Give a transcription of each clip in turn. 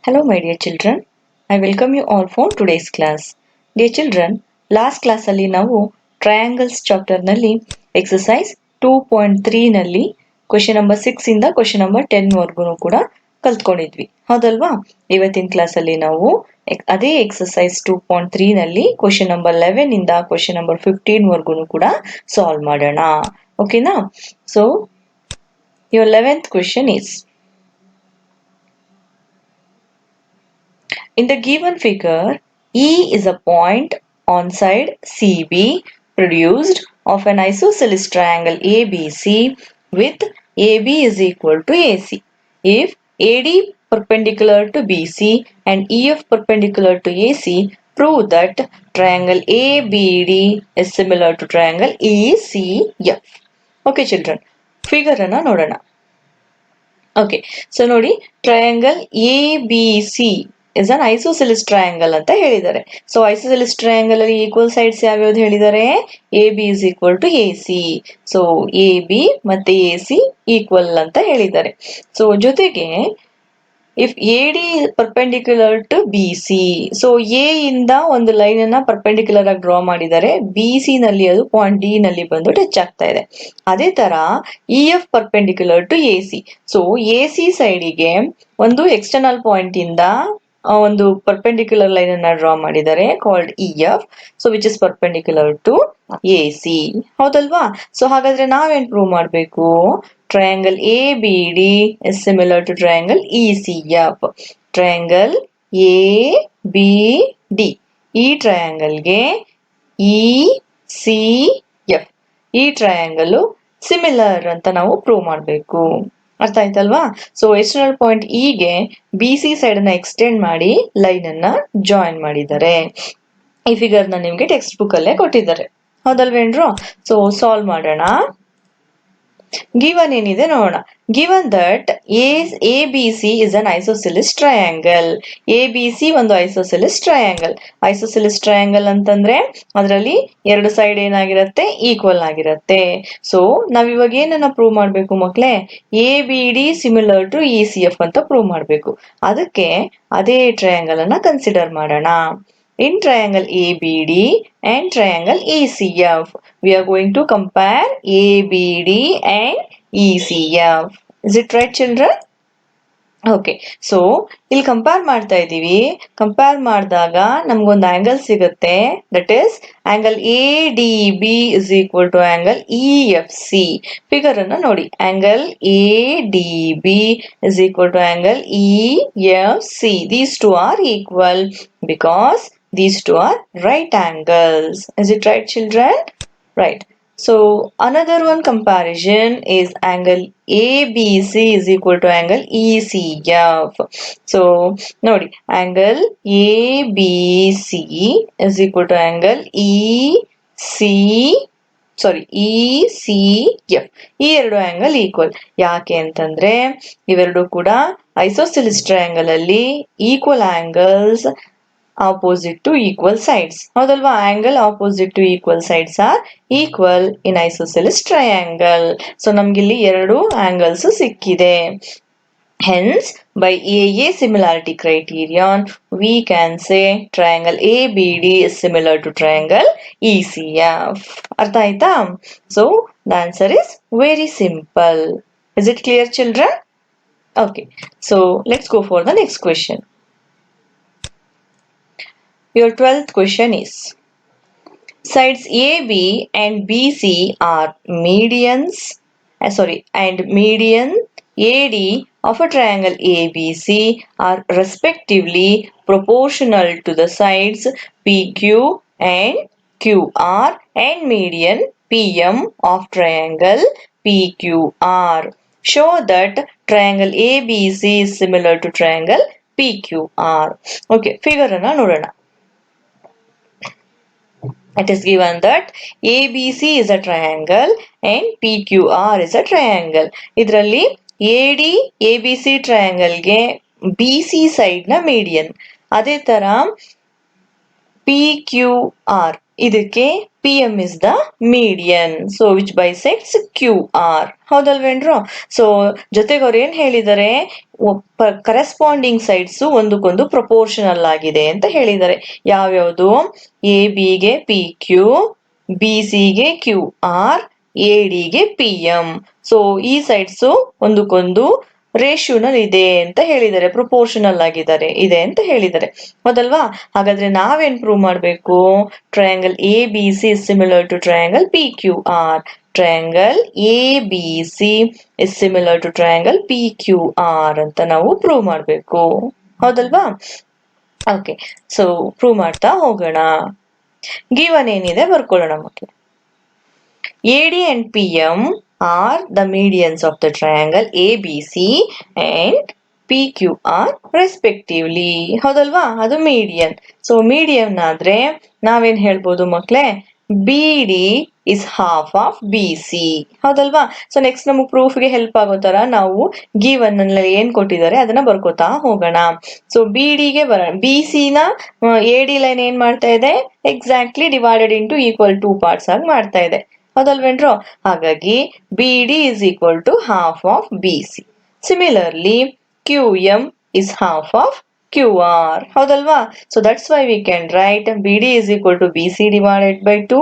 Hello my dear children, I welcome you all for today's class. Dear children, last class ಅಲ್ಲಿ ನಾವು triangles chapter ನಲ್ಲಿ exercise 2.3 ನಲ್ಲಿ question number 6 ಇಂದ question number 10 ವರೆಗೂ ಕೂಡ ಕಲ್ತ್ಕೊಂಡಿದ್ವಿ ಹೌದಲ್ವಾ. ಇವತ್ತಿನ ಕ್ಲಾಸ್ ಅಲ್ಲಿ ನಾವು ಅದೇ ಎಕ್ಸರ್ಸೈಸ್ 2.3 ನಲ್ಲಿ ಕ್ವೆಶ್ಚನ್ ನಂಬರ್ 11 ಇಂದ ಕ್ವೆಶ್ಚನ್ ನಂಬರ್ 15 ವರೆಗೂ ಕೂಡ ಸಾಲ್ವ್ ಮಾಡೋಣ. ಓಕೆನಾ? So your 11th question is, in the given figure, E is a point on side CB produced of an isosceles triangle ABC with AB is equal to AC. If AD perpendicular to BC and EF perpendicular to AC, prove that triangle ABD is similar to triangle ECF. Okay children, figure ಅನ್ನ ನೋಡೋಣ. Okay, so ನೋಡಿ, triangle A B C is an isosceles triangle ಅಂತ ಹೇಳಿದ್ದಾರೆ. So isosceles triangle ಅಲ್ಲಿ equal sides ಯಾವ್ಯಾವ್ದು ಹೇಳಿದ್ದಾರೆ? A B is equal to A C. So A B ಮತ್ತೆ A C equal ಅಂತ ಹೇಳಿದ್ದಾರೆ. ಸೊ ಜೊತೆಗೆ if A D perpendicular to B C, so A ಇಂದ ಒಂದು ಲೈನ್ ಅನ್ನ ಪರ್ಪೆಂಡಿಕ್ಯುಲರ್ ಆಗಿ ಡ್ರಾ ಮಾಡಿದ್ದಾರೆ, ಬಿ ಸಿ ನಲ್ಲಿ ಅದು ಪಾಯಿಂಟ್ ಡಿ ನಲ್ಲಿ ಬಂದು ಟಚ್ ಆಗ್ತಾ ಇದೆ. ಅದೇ ತರ E F perpendicular to A C, so A C ಸೈಡಿಗೆ ಒಂದು ಎಕ್ಸ್ಟರ್ನಲ್ ಪಾಯಿಂಟ್ ಇಂದ ಒಂದು ಪರ್ಪೆಂಡಿಕ್ಯುಲರ್ ಲೈನ್ ಅನ್ನ ಡ್ರಾ ಮಾಡಿದ್ದಾರೆ called E F, so which is perpendicular to A C. ಹೌದಲ್ವಾ? ಸೊ ಹಾಗಾದ್ರೆ ನಾವೇನ್ ಪ್ರೂವ್ ಮಾಡ್ಬೇಕು? Triangle A B D is similar to triangle E C F. Triangle A B D, ಈ ಟ್ರಯಾಂಗಲ್ಗೆ ಇ ಸಿ ಎಫ್, ಈ triangle similar ಅಂತ ನಾವು prove ಮಾಡಬೇಕು. ಅರ್ಥ ಆಯ್ತಲ್ವಾ? ಸೊ ಎಕ್ಸ್ಟರ್ನಲ್ ಪಾಯಿಂಟ್ ಇಗೆ ಬಿ ಸಿ ಸೈಡ್ ಅನ್ನ ಎಕ್ಸ್ಟೆಂಡ್ ಮಾಡಿ ಲೈನ್ ಅನ್ನ ಜಾಯಿನ್ ಮಾಡಿದ್ದಾರೆ. ಈ ಫಿಗರ್ ನ ನಿಮ್ಗೆ ಟೆಕ್ಸ್ಟ್ ಬುಕ್ ಅಲ್ಲೇ ಕೊಟ್ಟಿದ್ದಾರೆ, ಹೌದಲ್ವೇನ್ರು? ಸೊ ಸಾಲ್ವ್ ಮಾಡೋಣ. ಗಿವನ್ ಏನಿದೆ ನೋಡೋಣ. Given that A B C is an isosceles triangle. A B C ಒಂದು ಐಸೋಸೆಲಿಸ್ ಟ್ರಯಾಂಗಲ್. ಐಸೋಸೆಲಿಸ್ ಟ್ರಯಾಂಗಲ್ ಅಂತಂದ್ರೆ ಅದರಲ್ಲಿ ಎರಡು ಸೈಡ್ ಏನಾಗಿರುತ್ತೆ? ಈಕ್ವಲ್ ಆಗಿರುತ್ತೆ. ಸೊ ನಾವ್ ಇವಾಗ ಏನನ್ನ ಪ್ರೂವ್ ಮಾಡ್ಬೇಕು ಮಕ್ಳೇ? A B D similar to E C F ಅಂತ ಪ್ರೂವ್ ಮಾಡ್ಬೇಕು. ಅದಕ್ಕೆ ಅದೇ ಟ್ರಯಾಂಗಲ್ ಅನ್ನ ಕನ್ಸಿಡರ್ ಮಾಡೋಣ. In triangle ABD and triangle ECF, we are going to compare ABD and ECF. Is it right children? Okay, so ಇಲ್ಲಿ compare ಮಾಡ್ತಾ ಇದ್ದೀವಿ. Compare ಮಾಡಿದಾಗ ನಮ್ಗೊಂದು ಆಂಗಲ್ ಸಿಗುತ್ತೆ, that is angle A D B is equal to angle E F C. Figure ಅನ್ನ ನೋಡಿ, angle A D B is equal to angle E F C. These two are equal because these two are right angles. Is it right children? Right. So another one comparison is angle ABC is equal to angle ECF. So nodi, angle ABC is equal to angle ECF. ಈ ಎರಡು angle equal. ಯಾಕೆ ಅಂತಂದ್ರೆ ಇವೆರಡು ಕೂಡ ಐಸೋಸೆಲಿಸ್ triangle ಅಲ್ಲಿ equal angles opposite to equal sides. ಹೌದಲ್ವಾ? angle opposite to equal sides are equal in isosceles triangle. So ನಮ್ಗಿಲ್ಲಿ ಎರಡು ಆಂಗಲ್ಸ್ ಸಿಕ್ಕಿದೆ. Hence, by AA similarity criterion, we can say triangle ABD is similar to triangle ECF. ಅರ್ಥ ಆಯ್ತಾ? So the answer is very simple. Is it clear children? Okay, so let's go for the next question. Your 12th question is, sides AB and BC are median AD of a triangle ABC are respectively proportional to the sides PQ and QR and median PM of triangle PQR. Show that triangle ABC is similar to triangle PQR. Okay, figure ಅನ್ನ ನೋಡೋಣ. It is given that ABC is a triangle and PQR is a triangle. ಇದರಲ್ಲಿ AD ABC ಟ್ರಯಾಂಗಲ್ಗೆ BC side ನ median, ಅದೇ ತರ PQR ಇದಕ್ಕೆ PM is the median. So which bisects QR. ಹೌದಲ್ವೇನ್ರು? So ಜೊತೆಗೆ ಅವ್ರು ಏನ್ ಹೇಳಿದ್ದಾರೆ, ಕರೆಸ್ಪಾಂಡಿಂಗ್ ಸೈಡ್ಸ್ ಒಂದಕ್ಕೊಂದು ಪ್ರಪೋರ್ಷನಲ್ ಆಗಿದೆ ಅಂತ ಹೇಳಿದ್ದಾರೆ. ಯಾವ್ಯಾವುದು? ಎ ಬಿಗೆ ಪಿ ಕ್ಯೂ, ಬಿ ಸಿಗೆ ಕ್ಯೂ ಆರ್, ಎ ಡಿಗೆ ಪಿ ಎಂ. ಸೊ ಈ ಸೈಡ್ಸ್ ಒಂದಕ್ಕೊಂದು ರೇಷ್ಯೂನಲ್ಲಿ ಇದೆ ಅಂತ ಹೇಳಿದ್ದಾರೆ, ಪ್ರಪೋರ್ಷನಲ್ ಆಗಿದ್ದಾರೆ ಇದೆ ಅಂತ ಹೇಳಿದ್ದಾರೆ. ಹೌದಲ್ವಾ? ಹಾಗಾದ್ರೆ ನಾವೇನ್ ಪ್ರೂವ್ ಮಾಡಬೇಕು? Triangle A B C is similar to triangle P Q R. Triangle A B C is similar to triangle P Q R ಅಂತ ನಾವು ಪ್ರೂವ್ ಮಾಡಬೇಕು. ಹೌದಲ್ವಾ? ಓಕೆ, ಸೊ ಪ್ರೂವ್ ಮಾಡ್ತಾ ಹೋಗೋಣ. ಗಿವನ್ ಏನಿದೆ ಬರ್ಕೊಳ್ಳೋಣ ಮಕ್ಕಳು. AD and PM are the medians of the triangle ABC and PQR respectively. ಹೌದಲ್ವಾ? ಅದು ಮೀಡಿಯನ್. ಸೊ ಮೀಡಿಯನ್ ಆದ್ರೆ ನಾವೇನ್ ಹೇಳ್ಬೋದು ಮಕ್ಳೇ? BD is half of BC. ಹೌದಲ್ವಾ? ಸೊ ನೆಕ್ಸ್ಟ್ ನಮಗೆ ಪ್ರೂಫ್ಗೆ ಹೆಲ್ಪ್ ಆಗೋ ತರ ನಾವು ಗಿವನ್ ನಲ್ಲಿ ಏನ್ ಕೊಟ್ಟಿದ್ದಾರೆ ಅದನ್ನ ಬರ್ಕೋತಾ ಹೋಗೋಣ. ಸೊ BDಗೆ ಬರೋಣ. BC ನ AD ಲೈನ್ ಏನ್ ಮಾಡ್ತಾ ಇದೆ? Exactly divided into equal 2 parts ಆಗಿ ಮಾಡ್ತಾ ಇದೆ. ಹೌದಲ್ವೇನ್ರು? ಹಾಗಾಗಿ BD is equal to half of BC. Similarly, QM is half of QR. ಹೌದಲ್ವಾ? So that's why we can write BD is equal to BC divided by 2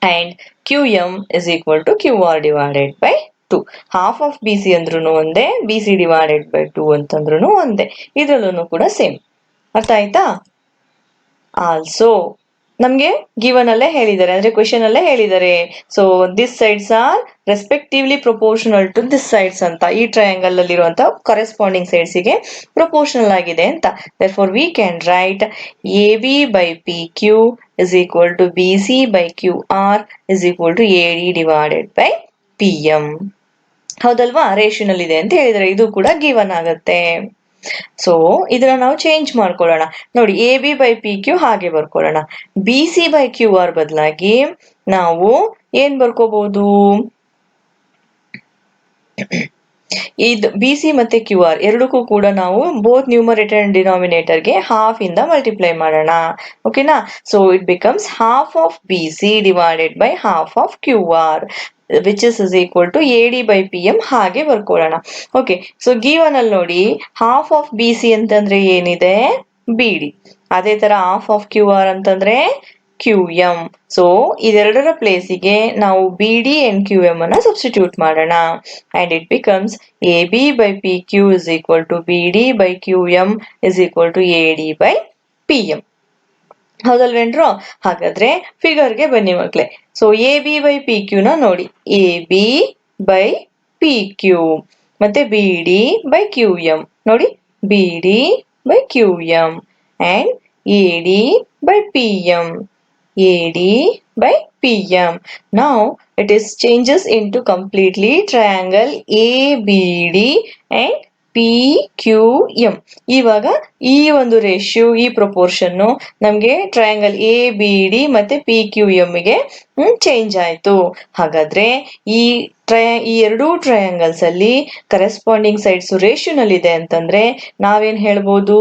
and QM is equal to QR divided by 2. Half of BC ಅಂದ್ರೂ ಒಂದೇ, BC divided by 2 ಅಂತಂದ್ರೂ ಒಂದೇ. ಇದ್ರಲ್ಲೂ ಕೂಡ same. ಅರ್ಥ ಆಯ್ತಾ? Also ನಮ್ಗೆ given ಅಲ್ಲೇ ಹೇಳಿದ್ದಾರೆ, ಅಂದ್ರೆ ಕ್ವೆಶನ್ ಅಲ್ಲೇ ಹೇಳಿದ್ದಾರೆ. So this sides are respectively proportional to this sides ಅಂತ. ಈ ಟ್ರಯಾಂಗಲ್ ಅಲ್ಲಿರುವಂತ ಕರೆಸ್ಪಾಂಡಿಂಗ್ ಸೈಡ್ಸ್ ಗೆ ಪ್ರಪೋರ್ಷನಲ್ ಆಗಿದೆ ಅಂತ. therefore we can write AB by PQ is equal to BC by QR is equal to AD divided by PM. ಹೌದಲ್ವಾ? ರೇಷಿಯೋನಲ್ಲಿ ಇದೆ ಅಂತ ಹೇಳಿದರೆ ಇದು ಕೂಡ ಗಿವನ್ ಆಗತ್ತೆ. ಸೊ ಇದನ್ನ ನಾವು ಚೇಂಜ್ ಮಾಡ್ಕೊಳ್ಳೋಣ. ನೋಡಿ, A B by P Q ಹಾಗೆ ಬರ್ಕೊಳ್ಳೋಣ. B C by Q R ಬದಲಾಗಿ ನಾವು ಏನ್ ಬರ್ಕೋಬಹುದು? ಇದು ಬಿ ಸಿ ಮತ್ತೆ ಕ್ಯೂ ಆರ್ ಎರಡಕ್ಕೂ ಕೂಡ ನಾವು ಬೋತ್ ನ್ಯೂಮರೇಟರ್ ಅಂಡ್ ಡಿನಾಮಿನೇಟರ್ಗೆ ಹಾಫ್ ಇಂದ ಮಲ್ಟಿಪ್ಲೈ ಮಾಡೋಣ. ಓಕೆನಾ? So it becomes half of B C divided by half of Q R which is equal to AD by PM ಹಾಗೆ ಬರ್ಕೊಳ್ಳೋಣ. ಓಕೆ, ಸೊ ಗಿವನ್ ಅಲ್ಲಿ ನೋಡಿ, ಹಾಫ್ ಆಫ್ ಬಿ ಸಿ ಅಂತಂದ್ರೆ ಏನಿದೆ? BD. ಅದೇ ತರ ಹಾಫ್ ಆಫ್ ಕ್ಯೂ ಆರ್ ಅಂತಂದ್ರೆ QM. So ಇದೆರಡರ ಪ್ಲೇಸಿಗೆ ನಾವು BD and QM ಅನ್ನ ಸಬ್ಸ್ಟಿಟ್ಯೂಟ್ ಮಾಡೋಣ. and it becomes AB by PQ is equal to BD by QM is equal to AD by PM. ಹೌದಲ್ವೇನ್ರು? ಹಾಗಾದ್ರೆ ಫಿಗರ್ಗೆ ಬನ್ನಿ ಮಕ್ಳೆ. So A B by P Q ನ ನೋಡಿ, A B by P Q ಮತ್ತೆ B D by Q M. ನೋಡಿ, B D by Q M and A D by P M, A D by PM. Now it is changes into completely triangle ABD and PQM. ಇವಾಗ ಈ ಒಂದು ratio, ಈ proportion ನಮ್ಗೆ triangle ABD ಮತ್ತೆ PQM ಗೆ change ಆಯ್ತು. ಹಾಗಾದ್ರೆ ಈ ಎರಡೂ ಟ್ರಯಾಂಗಲ್ಸ್ ಅಲ್ಲಿ ಕರೆಸ್ಪಾಂಡಿಂಗ್ ಸೈಡ್ಸ್ ರೇಷಿಯೋನಲ್ಲಿ ಇದೆ ಅಂತಂದ್ರೆ ನಾವೇನ್ ಹೇಳ್ಬೋದು?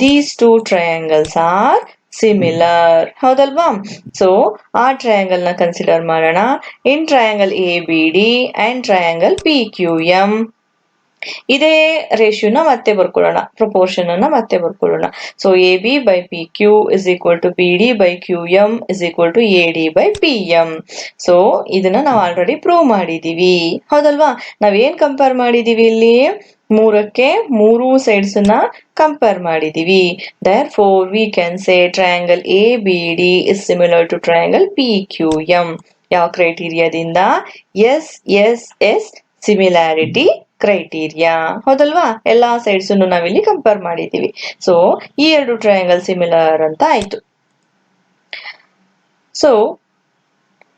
These two triangles are similar. ಹೌದಲ್ವಾ? ಸೊ ಆ ಟ್ರಯಾಂಗಲ್ ನ ಕನ್ಸಿಡರ್ ಮಾಡೋಣ. In triangle A B D and triangle P Q M ಇದೇ ರೇಷಿಯೋನ ಮತ್ತೆ ಬರ್ಕೊಳ್ಳೋಣ, ಪ್ರಪೋರ್ಷನ್ ಅನ್ನ ಮತ್ತೆ ಬರ್ಕೊಳ್ಳೋಣ. So A B by P Q is equal to B D by Q M is equal to A D by P M. So ಇದನ್ನ ನಾವು already prove ಮಾಡಿದೀವಿ. ಹೌದಲ್ವಾ? ನಾವೇನ್ ಕಂಪೇರ್ ಮಾಡಿದೀವಿ ಇಲ್ಲಿ? ಮೂರಕ್ಕೆ ಮೂರು ಸೈಡ್ಸ್ ನ ಕಂಪೇರ್ ಮಾಡಿದೀವಿ. therefore we can say triangle ABD is similar to triangle PQM. ಯಾವ ಕ್ರೈಟೀರಿಯಾದಿಂದ? SSS similarity criteria. ಹೌದಲ್ವಾ? ಎಲ್ಲಾ ಸೈಡ್ಸ್ ನಾವಿಲ್ಲಿ ಕಂಪೇರ್ ಮಾಡಿದೀವಿ. ಸೊ ಈ ಎರಡು ಟ್ರಯಾಂಗಲ್ ಸಿಮಿಲರ್ ಅಂತ ಆಯ್ತು. ಸೊ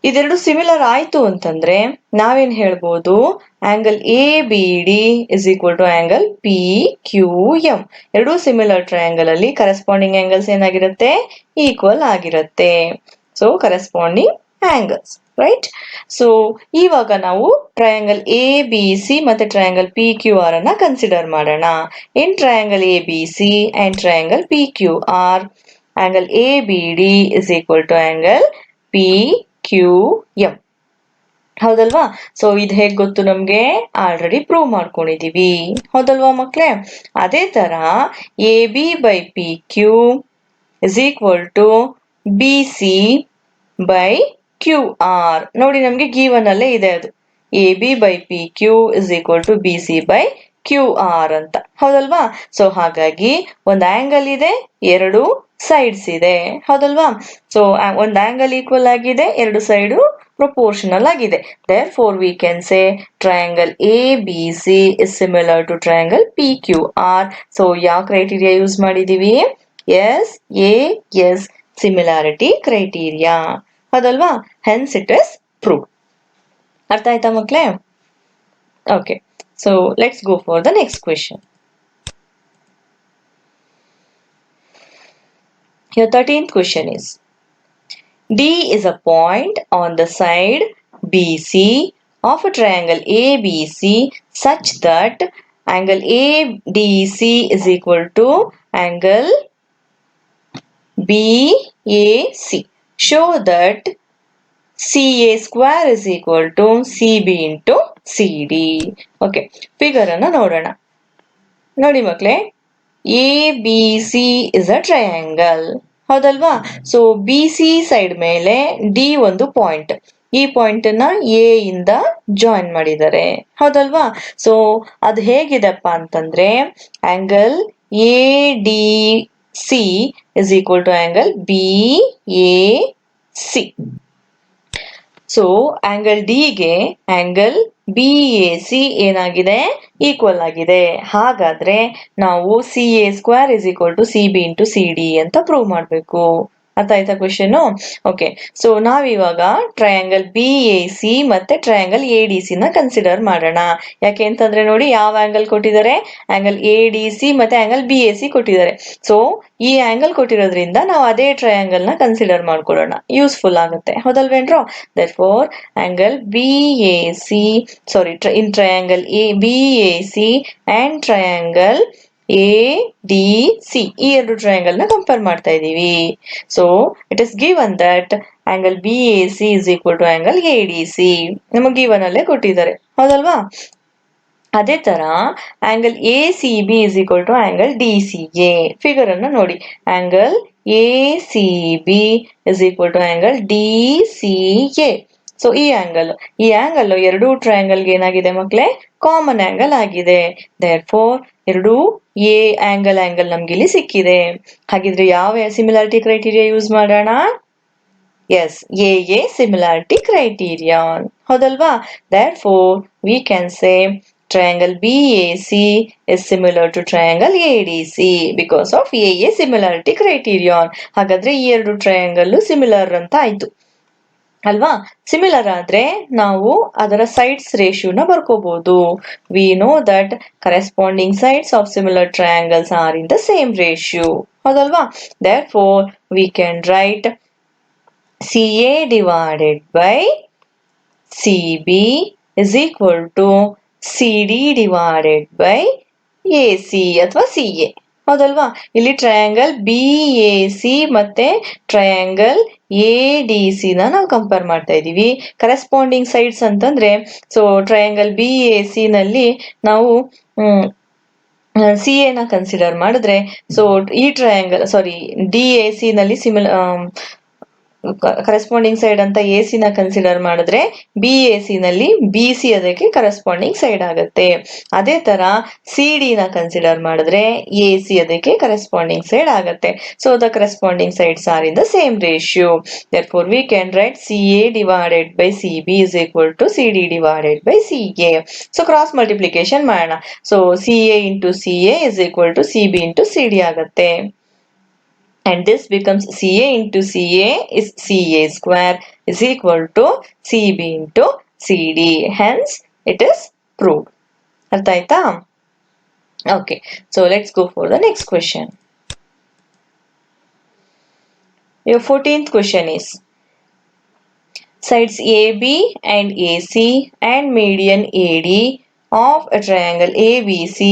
ಇದೆರಡು ಸಿಮಿಲರ್ ಆಯ್ತು ಅಂತಂದ್ರೆ ನಾವೇನ್ ಹೇಳ್ಬೋದು? Angle A B D is equal to angle P Q M. ಎರಡೂ ಸಿಮಿಲರ್ ಟ್ರಯಾಂಗಲ್ ಅಲ್ಲಿ ಕರೆಸ್ಪಾಂಡಿಂಗ್ ಆಂಗಲ್ಸ್ ಏನಾಗಿರುತ್ತೆ? ಈಕ್ವಲ್ ಆಗಿರುತ್ತೆ. So corresponding angles, right? So ಇವಾಗ ನಾವು ಟ್ರಯಾಂಗಲ್ ಎ ಬಿ ಸಿ ಮತ್ತೆ ಟ್ರಯಾಂಗಲ್ ಪಿ ಕ್ಯೂ ಆರ್ ಅನ್ನ ಕನ್ಸಿಡರ್ ಮಾಡೋಣ. In triangle A B C and triangle P Q R, angle A B D is equal to angle PQM. ಹೌದಲ್ವಾ? So ಇದು ಹೇಗ್ ಗೊತ್ತು ನಮ್ಗೆ? Already prove ಮಾಡ್ಕೊಂಡಿದೀವಿ. ಹೌದಲ್ವಾ ಮಕ್ಳೇ? ಅದೇ ತರ AB/PQ is equal to BC/QR. ನೋಡಿ ನಮ್ಗೆ ಗಿವನ್ ಅಲ್ಲೇ ಇದೆ ಅದು. AB/PQ is equal to BC/QR ಅಂತ. ಹೌದಲ್ವಾ? ಸೊ ಹಾಗಾಗಿ ಒಂದು ಆಂಗಲ್ ಇದೆ, ಎರಡು ಸೈಡ್ಸ್ ಇದೆ. ಹೌದಲ್ವಾ? ಸೊ ಒಂದು ಆಂಗಲ್ ಈಕ್ವಲ್ ಆಗಿದೆ, ಎರಡು ಸೈಡು proportional ಆಗಿದೆ. Therefore we can say triangle ABC is similar to triangle PQR. So ಯಾವ ಕ್ರೈಟೀರಿಯಾ ಯೂಸ್ ಮಾಡಿದೀವಿ? SAS similarity criteria. ಹೌದಲ್ವಾ? Hence it is proved. ಅರ್ಥ ಆಯ್ತಾ ಮಕ್ಳೇ? Okay. So let's go for the next question. Your 13th question is, D is a point on the side BC of a triangle ABC such that angle ADC is equal to angle BAC. Show that CA square is equal to CB into CD. Okay, figure ಅನ್ನು ನೋಡೋಣ. ನೋಡಿ ಮಕ್ಕಳೇ, ABC is a triangle. ಹೌದಲ್ವಾ? So B C side ಮೇಲೆ D ಒಂದು point, ಈ point ನ A ಇಂದ ಜಾಯಿನ್ ಮಾಡಿದ್ದಾರೆ. ಹೌದಲ್ವಾ? ಸೊ ಅದು ಹೇಗಿದೆಪ್ಪ ಅಂತಂದ್ರೆ angle A D C is equal to angle B A C. So angle D ಗೆ ಆಂಗಲ್ ಬಿ ಎ ಸಿ ಏನಾಗಿದೆ? ಈಕ್ವಲ್ ಆಗಿದೆ. ಹಾಗಾದ್ರೆ ನಾವು C A square is equal to C B into C D ಅಂತ prove ಮಾಡಬೇಕು. ಅರ್ಥ ಆಯ್ತಾ question? Okay, so ನಾವಿವಾಗ ಟ್ರಯಾಂಗಲ್ ಬಿ ಎ ಸಿ ಮತ್ತೆ ಟ್ರಯಾಂಗಲ್ ಎ ಡಿ ಸಿ ನ ಕನ್ಸಿಡರ್ ಮಾಡೋಣ. ಯಾಕೆ ಅಂತಂದ್ರೆ ನೋಡಿ, ಯಾವ ಆಂಗಲ್ ಕೊಟ್ಟಿದ್ದಾರೆ? ಆಂಗಲ್ ಎ ಡಿ ಸಿ ಮತ್ತೆ ಆಂಗಲ್ ಬಿ ಎ ಸಿ ಕೊಟ್ಟಿದ್ದಾರೆ. ಸೊ ಈ ಆಂಗಲ್ ಕೊಟ್ಟಿರೋದ್ರಿಂದ ನಾವು ಅದೇ ಟ್ರಯಾಂಗಲ್ ನ ಕನ್ಸಿಡರ್ ಮಾಡ್ಕೊಳ್ಳೋಣ, ಯೂಸ್ಫುಲ್ ಆಗುತ್ತೆ. ಹೌದಲ್ವೇನ್ರೋ? therefore angle BAC, sorry, in triangle BAC and triangle ADC, ಈ ಎರಡು ಟ್ರಯಾಂಗಲ್ ನ ಕಂಪೇರ್ ಮಾಡ್ತಾ ಇದೀವಿ. So it is given that angle BAC is equal to angle ADC. ನಮಗೆ ಗಿವನ್ ಅಲ್ಲೇ ಕೊಟ್ಟಿದ್ದಾರೆ. ಹೌದಲ್ವಾ? ಅದೇ ತರ angle A C B is equal to angle D C A. Figure ಅನ್ನು ನೋಡಿ, angle A C B is equal to angle D C A. So ಈ angle ಎರಡೂ ಟ್ರಯಾಂಗಲ್ಗೆ ಏನಾಗಿದೆ ಮಕ್ಕಳೇ? ಕಾಮನ್ ಆಂಗಲ್ ಆಗಿದೆ. ದೇರ್ಫೋರ್ ಎರಡೂ ಎ ಆಂಗಲ್ ನಮ್ಗೆ ಇಲ್ಲಿ ಸಿಕ್ಕಿದೆ. ಹಾಗಿದ್ರೆ ಯಾವ ಸಿಮಿಲಾರಿಟಿ ಕ್ರೈಟೀರಿಯಾ ಯೂಸ್ ಮಾಡೋಣ? Yes, a similarity criterion. ಹೌದಲ್ವಾ? Therefore we can say triangle BAC is similar to triangle ADC because of AA similarity criterion. ಹಾಗಾದ್ರೆ ಈ ಎರಡು ಟ್ರಯಾಂಗಲ್ ಸಿಮಿಲರ್ ಅಂತ ಆಯ್ತು ಅಲ್ವಾ? ಸಿಮಿಲರ್ ಆದ್ರೆ ನಾವು ಅದರ ಸೈಡ್ಸ್ ರೇಷಿಯೋನ ಬರ್ಕೋಬಹುದು. We know that corresponding sides of similar triangles are in the same ratio. ಹೌದಲ್ವಾ? Therefore we can write CA divided by CB is equal to CD divided by AC ಅಥವಾ CA. ಹೌದಲ್ವಾ? ಇಲ್ಲಿ triangle B A C ಮತ್ತೆ triangle A D C ನಾವು compare ಮಾಡ್ತಾ ಇದೀವಿ. Corresponding sides ಅಂತಂದ್ರೆ, so triangle B A C ನಲ್ಲಿ ನಾವು ಸಿ ಎ ನ ಕನ್ಸಿಡರ್ ಮಾಡಿದ್ರೆ, ಸೊ ಈ ಟ್ರಯಾಂಗಲ್ ಡಿ ಎ ಸಿ ನಲ್ಲಿ ಕರೆಸ್ಪಾಂಡಿಂಗ್ ಸೈಡ್ ಅಂತ ಎ ಸಿ ನ ಕನ್ಸಿಡರ್ ಮಾಡಿದ್ರೆ ಬಿ ಎ ಸಿ ನಲ್ಲಿ ಬಿ ಸಿ ಅದಕ್ಕೆ ಕರೆಸ್ಪಾಂಡಿಂಗ್ ಸೈಡ್ ಆಗುತ್ತೆ. ಅದೇ ತರ ಸಿ ಡಿ ನ ಕನ್ಸಿಡರ್ ಮಾಡಿದ್ರೆ ಎ ಸಿ ಅದಕ್ಕೆ ಕರೆಸ್ಪಾಂಡಿಂಗ್ ಸೈಡ್ ಆಗುತ್ತೆ. So the corresponding sides are in the same ratio. therefore we can write CA divided by CB is equal to CD divided by CA. So cross multiplication ಮಾಡೋಣ. So CA into CA is equal to CB into CD ಆಗುತ್ತೆ. And this becomes CA into CA is CA square is equal to CB into CD. Hence, it is proved. ಅರ್ಥ ಆಯ್ತಾ? Okay, so let's go for the next question. Your 14th question is, sides AB and AC and median AD of a triangle ABC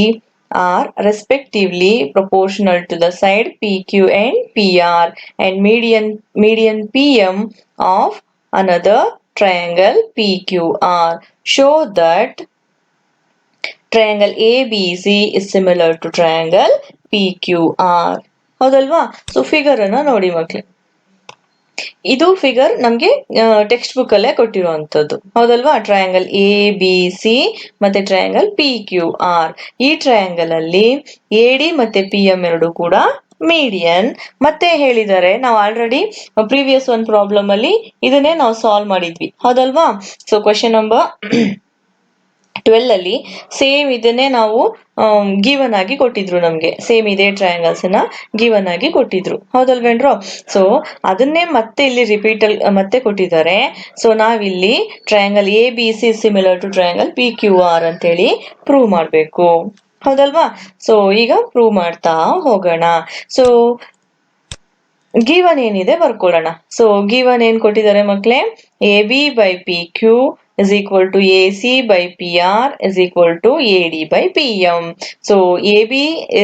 are respectively proportional to the side PQ and PR, and median PM of another triangle PQR. Show that triangle ABC is similar to triangle PQR. ಹೌದಲ್ವಾ? So figure ಅನ್ನ ನೋಡಿ ಮಕ್ಳು. ಇದು figure ನಮ್ಗೆ text book ಅಲ್ಲೇ ಕೊಟ್ಟಿರುವಂತದ್ದು ಹೌದಲ್ವಾ? Triangle ABC ಮತ್ತೆ triangle PQR. ಈ ಟ್ರಯಾಂಗಲ್ ಅಲ್ಲಿ AD ಮತ್ತೆ PM ಎರಡು ಕೂಡ ಮೀಡಿಯನ್. ಮತ್ತೆ ಹೇಳಿದ್ದಾರೆ, ನಾವು ಆಲ್ರೆಡಿ ಪ್ರೀವಿಯಸ್ ಒಂದು ಪ್ರಾಬ್ಲಮ್ ಅಲ್ಲಿ ಇದನ್ನೇ ನಾವು ಸಾಲ್ವ್ ಮಾಡಿದ್ವಿ ಹೌದಲ್ವಾ? ಸೊ ಕ್ವೆಶ್ಚನ್ ನಂಬರ್ 12 ಅಲ್ಲಿ ಸೇಮ್ ಇದನ್ನೇ ನಾವು ಗಿವನ್ ಆಗಿ ಕೊಟ್ಟಿದ್ರು, ನಮ್ಗೆ ಸೇಮ್ ಇದೇ ಟ್ರಯಾಂಗಲ್ಸ್ ನ ಗಿವನ್ ಆಗಿ ಕೊಟ್ಟಿದ್ರು ಹೌದಲ್ವೇನ್ರು? ಸೊ ಅದನ್ನೇ ಮತ್ತೆ ಇಲ್ಲಿ ರಿಪೀಟ್ ಅಲ್ಲಿ ಮತ್ತೆ ಕೊಟ್ಟಿದ್ದಾರೆ. ಸೊ ನಾವಿಲ್ಲಿ triangle ABC similar to triangle PQR ಅಂತ ಹೇಳಿ ಪ್ರೂವ್ ಮಾಡ್ಬೇಕು ಹೌದಲ್ವಾ? ಸೊ ಈಗ ಪ್ರೂವ್ ಮಾಡ್ತಾ ಹೋಗೋಣ. ಸೊ ಗಿವನ್ ಏನಿದೆ ಬರ್ಕೊಳ್ಳೋಣ. ಸೊ ಗಿವನ್ ಏನ್ ಕೊಟ್ಟಿದ್ದಾರೆ ಮಕ್ಳೇ? AB by PQ is equal to AC by PR is equal to AD by PM. So AB